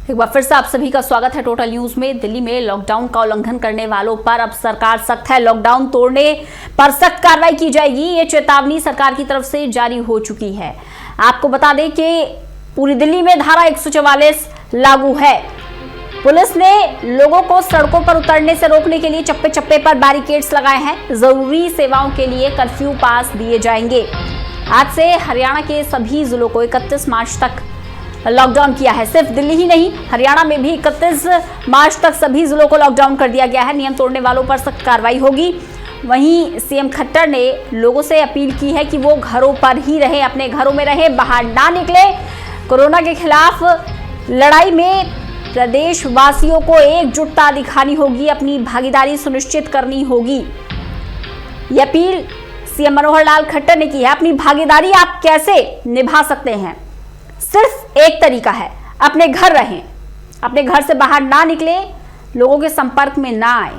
एक बार फिर से आप सभी का स्वागत है टोटल न्यूज में। दिल्ली में लॉकडाउन का उल्लंघन करने वालों पर अब सरकार सख्त है। लॉकडाउन तोड़ने पर सख्त कार्रवाई की जाएगी, ये चेतावनी सरकार की तरफ से जारी हो चुकी है। आपको बता दें कि पूरी दिल्ली में धारा 144 लागू है। पुलिस ने लोगों को सड़कों पर उतरने से रोकने के लिए चप्पे चप्पे पर बैरिकेड्स लगाए हैं। जरूरी सेवाओं के लिए कर्फ्यू पास दिए जाएंगे। आज से हरियाणा के सभी जिलों को 31 मार्च तक लॉकडाउन किया है। सिर्फ दिल्ली ही नहीं, हरियाणा में भी 31 मार्च तक सभी जिलों को लॉकडाउन कर दिया गया है। नियम तोड़ने वालों पर सख्त कार्रवाई होगी। वहीं सीएम खट्टर ने लोगों से अपील की है कि वो घरों पर ही रहें, अपने घरों में रहें, बाहर ना निकले। कोरोना के खिलाफ लड़ाई में प्रदेशवासियों को एकजुटता दिखानी होगी, अपनी भागीदारी सुनिश्चित करनी होगी। ये अपील सीएम मनोहर लाल खट्टर ने की है। अपनी भागीदारी आप कैसे निभा सकते हैं? सिर्फ एक तरीका है, अपने घर रहें, अपने घर से बाहर ना निकले, लोगों के संपर्क में ना आए,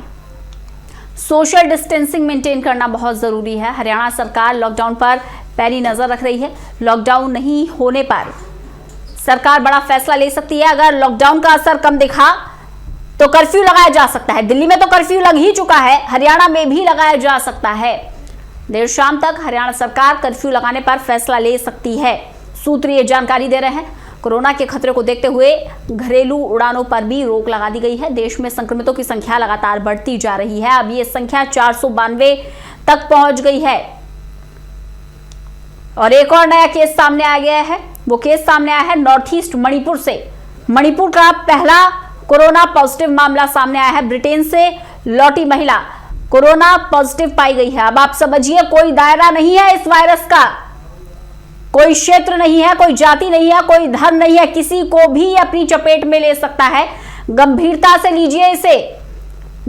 सोशल डिस्टेंसिंग मेंटेन करना बहुत जरूरी है। हरियाणा सरकार लॉकडाउन पर पैनी नजर रख रही है। लॉकडाउन नहीं होने पर सरकार बड़ा फैसला ले सकती है। अगर लॉकडाउन का असर कम दिखा तो कर्फ्यू लगाया जा सकता है। दिल्ली में तो कर्फ्यू लग ही चुका है, हरियाणा में भी लगाया जा सकता है। देर शाम तक हरियाणा सरकार कर्फ्यू लगाने पर फैसला ले सकती है। सूत्र ये जानकारी दे रहे हैं। कोरोना के खतरे को देखते हुए घरेलू उड़ानों पर भी रोक लगा दी गई है। देश में संक्रमितों की संख्या लगातार बढ़ती जा रही है। अब ये संख्या 492 तक पहुंच गई है और एक और नया केस सामने आ गया है। वो केस सामने आया है नॉर्थ ईस्ट मणिपुर से। मणिपुर का पहला कोरोना पॉजिटिव मामला सामने आया है। ब्रिटेन से लौटी महिला कोरोना पॉजिटिव पाई गई है। अब आप समझिए, कोई दायरा नहीं है इस वायरस का, कोई क्षेत्र नहीं है, कोई जाति नहीं है, कोई धर्म नहीं है, किसी को भी अपनी चपेट में ले सकता है। गंभीरता से लीजिए इसे।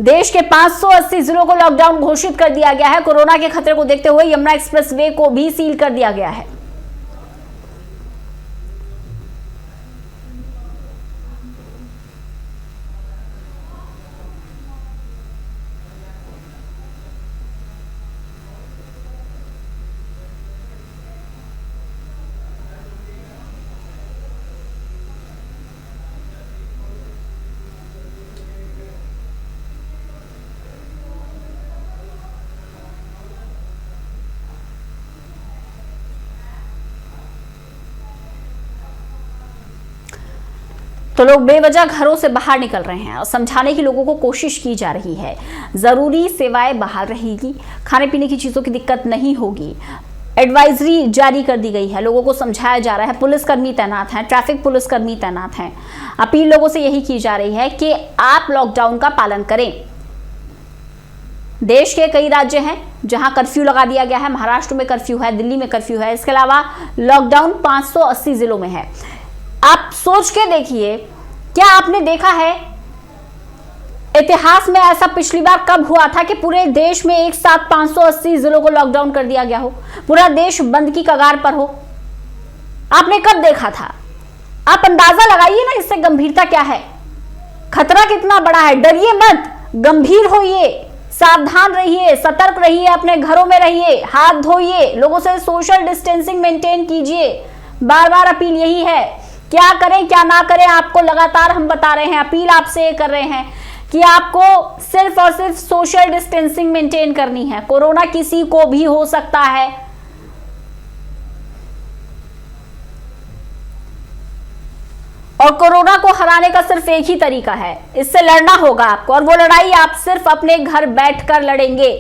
देश के 580 जिलों को लॉकडाउन घोषित कर दिया गया है। कोरोना के खतरे को देखते हुए यमुना एक्सप्रेसवे को भी सील कर दिया गया है। तो लोग बेवजह घरों से बाहर निकल रहे हैं और समझाने की लोगों को कोशिश की जा रही है। जरूरी सेवाएं बहाल रहेगी, खाने पीने की चीजों की दिक्कत नहीं होगी। एडवाइजरी जारी कर दी गई है, लोगों को समझाया जा रहा है। पुलिसकर्मी तैनात हैं, ट्रैफिक पुलिसकर्मी तैनात हैं। अपील लोगों से यही की जा रही है कि आप लॉकडाउन का पालन करें। देश के कई राज्य हैं जहां कर्फ्यू लगा दिया गया है। महाराष्ट्र में कर्फ्यू है, दिल्ली में कर्फ्यू है। इसके अलावा लॉकडाउन 580 जिलों में है। आप सोच के देखिए, क्या आपने देखा है इतिहास में ऐसा पिछली बार कब हुआ था कि पूरे देश में एक साथ 580 जिलों को लॉकडाउन कर दिया गया हो, पूरा देश बंद की कगार पर हो? आपने कब देखा था? आप अंदाजा लगाइए ना, इससे गंभीरता क्या है, खतरा कितना बड़ा है। डरिए मत, गंभीर होइए, सावधान रहिए, सतर्क रहिए, अपने घरों में रहिए, हाथ धोइए, लोगों से सोशल डिस्टेंसिंग मेंटेन कीजिए। बार बार अपील यही है। क्या करें क्या ना करें, आपको लगातार हम बता रहे हैं, अपील आपसे कर रहे हैं कि आपको सिर्फ और सिर्फ सोशल डिस्टेंसिंग मेंटेन करनी है। कोरोना किसी को भी हो सकता है। और कोरोना को हराने का सिर्फ एक ही तरीका है, इससे लड़ना होगा आपको, और वो लड़ाई आप सिर्फ अपने घर बैठकर लड़ेंगे।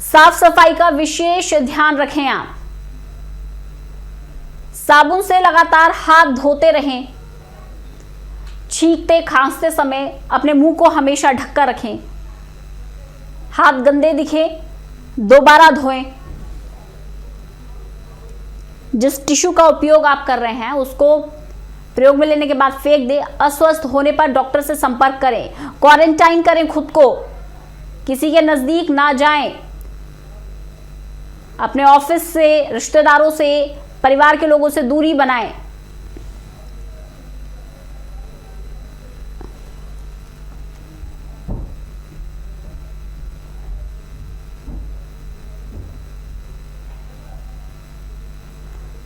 साफ सफाई का विशेष ध्यान रखें। आप साबुन से लगातार हाथ धोते रहें। छींकते खांसते समय अपने मुंह को हमेशा ढककर रखें। हाथ गंदे दिखे दोबारा धोएं। जिस टिश्यू का उपयोग आप कर रहे हैं उसको प्रयोग में लेने के बाद फेंक दें। अस्वस्थ होने पर डॉक्टर से संपर्क करें। क्वारंटाइन करें खुद को, किसी के नजदीक ना जाएं। अपने ऑफिस से, रिश्तेदारों से, परिवार के लोगों से दूरी बनाएं।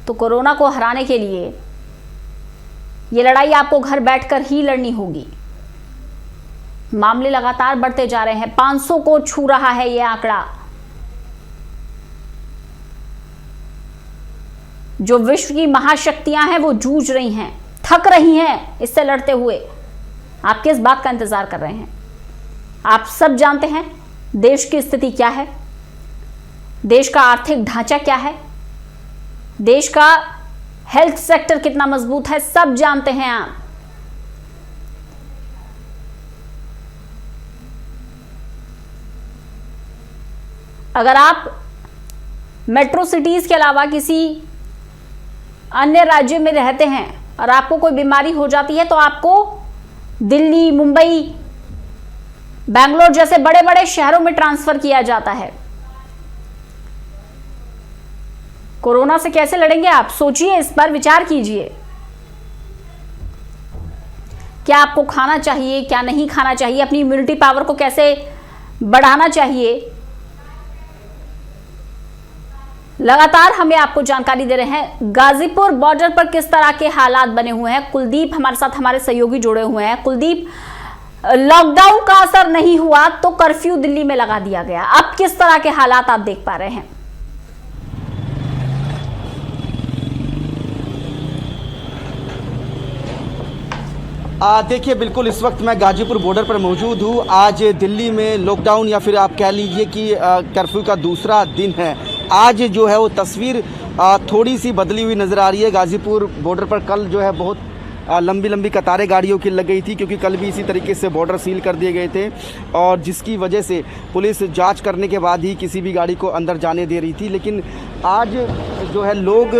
तो कोरोना को हराने के लिए ये लड़ाई आपको घर बैठकर ही लड़नी होगी। मामले लगातार बढ़ते जा रहे हैं, 500 को छू रहा है ये आंकड़ा। जो विश्व की महाशक्तियां हैं वो जूझ रही हैं, थक रही हैं इससे लड़ते हुए। आप किस बात का इंतजार कर रहे हैं? आप सब जानते हैं देश की स्थिति क्या है, देश का आर्थिक ढांचा क्या है, देश का हेल्थ सेक्टर कितना मजबूत है, सब जानते हैं आप। अगर आप मेट्रो सिटीज के अलावा किसी अन्य राज्य में रहते हैं और आपको कोई बीमारी हो जाती है तो आपको दिल्ली, मुंबई, बैंगलोर जैसे बड़े बड़े शहरों में ट्रांसफर किया जाता है। कोरोना से कैसे लड़ेंगे आप? सोचिए, इस पर विचार कीजिए। क्या आपको खाना चाहिए, क्या नहीं खाना चाहिए, अपनी इम्यूनिटी पावर को कैसे बढ़ाना चाहिए, लगातार हमें आपको जानकारी दे रहे हैं। गाजीपुर बॉर्डर पर किस तरह के हालात बने हुए हैं, कुलदीप हमारे साथ, हमारे सहयोगी जुड़े हुए हैं। कुलदीप, लॉकडाउन का असर नहीं हुआ तो कर्फ्यू दिल्ली में लगा दिया गया, अब किस तरह के हालात आप देख पा रहे हैं? देखिए, बिल्कुल इस वक्त मैं गाजीपुर बॉर्डर पर मौजूद हूँ। आज दिल्ली में लॉकडाउन या फिर आप कह लीजिए कि कर्फ्यू का दूसरा दिन है। आज जो है वो तस्वीर थोड़ी सी बदली हुई नज़र आ रही है। गाजीपुर बॉर्डर पर कल जो है बहुत लंबी लंबी कतारें गाड़ियों की लग गई थी, क्योंकि कल भी इसी तरीके से बॉर्डर सील कर दिए गए थे और जिसकी वजह से पुलिस जांच करने के बाद ही किसी भी गाड़ी को अंदर जाने दे रही थी। लेकिन आज जो है लोग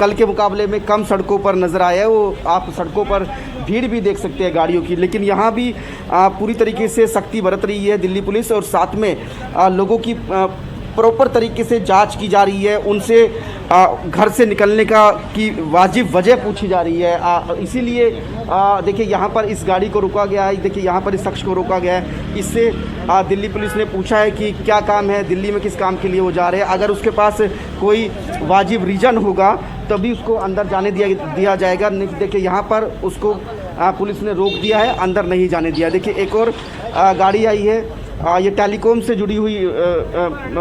कल के मुकाबले में कम सड़कों पर नज़र आए हैं। वो आप सड़कों पर भीड़ भी देख सकते हैं गाड़ियों की, लेकिन यहाँ भी पूरी तरीके से सख्ती बरत रही है दिल्ली पुलिस और साथ में लोगों की प्रॉपर तरीके से जांच की जा रही है। उनसे घर से निकलने की वाजिब वजह पूछी जा रही है। इसीलिए देखिए यहाँ पर इस गाड़ी को रोका गया है, देखिए यहाँ पर इस शख्स को रोका गया है। इससे दिल्ली पुलिस ने पूछा है कि क्या काम है, दिल्ली में किस काम के लिए वो जा रहे हैं। अगर उसके पास कोई वाजिब रीज़न होगा तभी उसको अंदर जाने दिया जाएगा। देखिए यहाँ पर उसको पुलिस ने रोक दिया है, अंदर नहीं जाने दिया। देखिए एक और गाड़ी आई है, ये टेलीकॉम से जुड़ी हुई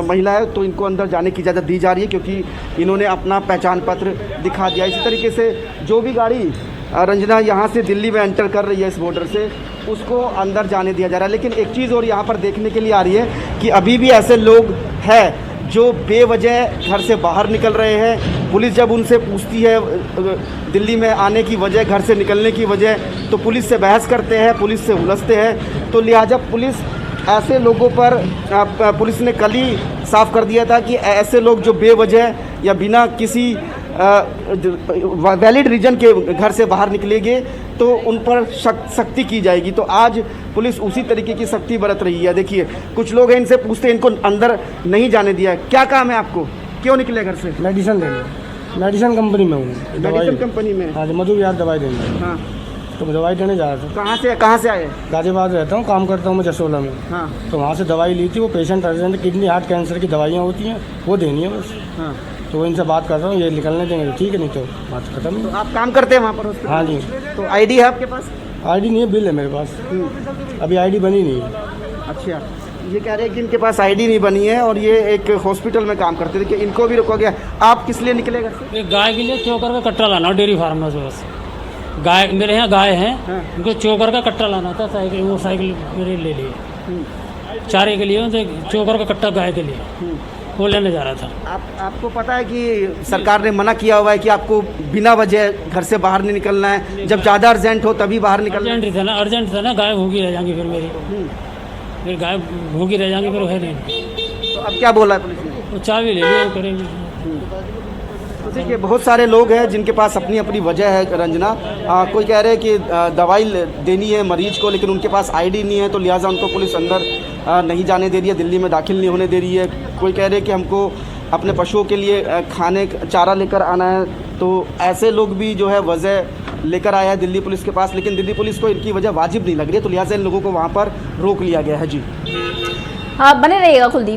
महिला है, तो इनको अंदर जाने की इजाज़त दी जा रही है क्योंकि इन्होंने अपना पहचान पत्र दिखा दिया। इसी तरीके से जो भी गाड़ी रंजना यहाँ से दिल्ली में एंटर कर रही है इस बॉर्डर से, उसको अंदर जाने दिया जा रहा है। लेकिन एक चीज़ और यहाँ पर देखने के लिए आ रही है कि अभी भी ऐसे लोग हैं जो बेवजह घर से बाहर निकल रहे हैं। पुलिस जब उनसे पूछती है दिल्ली में आने की वजह, घर से निकलने की वजह, तो पुलिस से बहस करते हैं, पुलिस से उलझते हैं। तो लिहाजा पुलिस ऐसे लोगों पर पुलिस ने कल ही साफ कर दिया था कि ऐसे लोग जो बेवजह या बिना किसी वैलिड रीजन के घर से बाहर निकलेंगे तो उन पर सख्ती की जाएगी। तो आज पुलिस उसी तरीके की सख्ती बरत रही है। देखिए कुछ लोग हैं, इनसे पूछते हैं, इनको अंदर नहीं जाने दिया है। क्या काम है आपको, क्यों निकले घर से? मेडिसिन लेने, मेडिसिन कंपनी में हूँ। मेडिसिन कंपनी में? हाँ जी, मधु यार दवाई देंगे। हाँ, तो मैं दवाई देने जा रहा था। कहाँ से आए? गाजियाबाद रहता हूँ, काम करता हूँ मैं जसोला में। हाँ, तो वहाँ से दवाई ली थी। वो patient urgent kidney heart cancer की दवाइयाँ होती हैं, वो देनी है बस। हाँ, तो इनसे बात कर रहा हूँ, ये निकलने देंगे तो ठीक है, नहीं तो बात खत्म। तो आप काम करते हैं वहाँ पर? हाँ जी। तो आईडी है आपके पास? आईडी नहीं है, बिल है मेरे पास। अभी आईडी बनी नहीं है। अच्छा, ये कह रहे हैं कि इनके पास आईडी नहीं बनी है और ये एक हॉस्पिटल में काम करते थे, कि इनको भी रोका गया। आप किस लिए निकले घर से? एक गाय के लिए चोकर का कट्टा लाना, डेयरी फार्म में से बस। गाय मेरे यहाँ गाय हैं। हाँ। उनको चोकर का कट्टा लाना था, मोटरसाइकिल मेरे ले लिए चारे के लिए, तो चोकर का कट्टा गाय के लिए वो लेने जा रहा था। आपको पता है कि सरकार ने मना किया हुआ है कि आपको बिना वजह घर से बाहर नहीं निकलना है, जब ज़्यादा अर्जेंट हो तभी बाहर निकलना है। अर्जेंट था ना, गाय भूखी रह जाएंगी फिर मेरी गाय भूखी रह जाएंगी, फिर है नहीं। तो अब क्या बोला है पुलिस ने? वो चाबी ले लिया करेंगे। तो देखिए बहुत सारे लोग हैं जिनके पास अपनी अपनी वजह है रंजना। कोई कह रहे हैं कि दवाई देनी है मरीज को, लेकिन उनके पास आईडी नहीं है, तो लिहाजा उनको पुलिस अंदर नहीं जाने दे रही है, दिल्ली में दाखिल नहीं होने दे रही है। कोई कह रहे हैं कि हमको अपने पशुओं के लिए खाने चारा लेकर आना है, तो ऐसे लोग भी जो है वजह लेकर आया है दिल्ली पुलिस के पास, लेकिन दिल्ली पुलिस को इनकी वजह वाजिब नहीं लग रही है, तो लिहाजा इन लोगों को वहाँ पर रोक लिया गया है। जी हाँ, बने रहिएगा कुलदीप।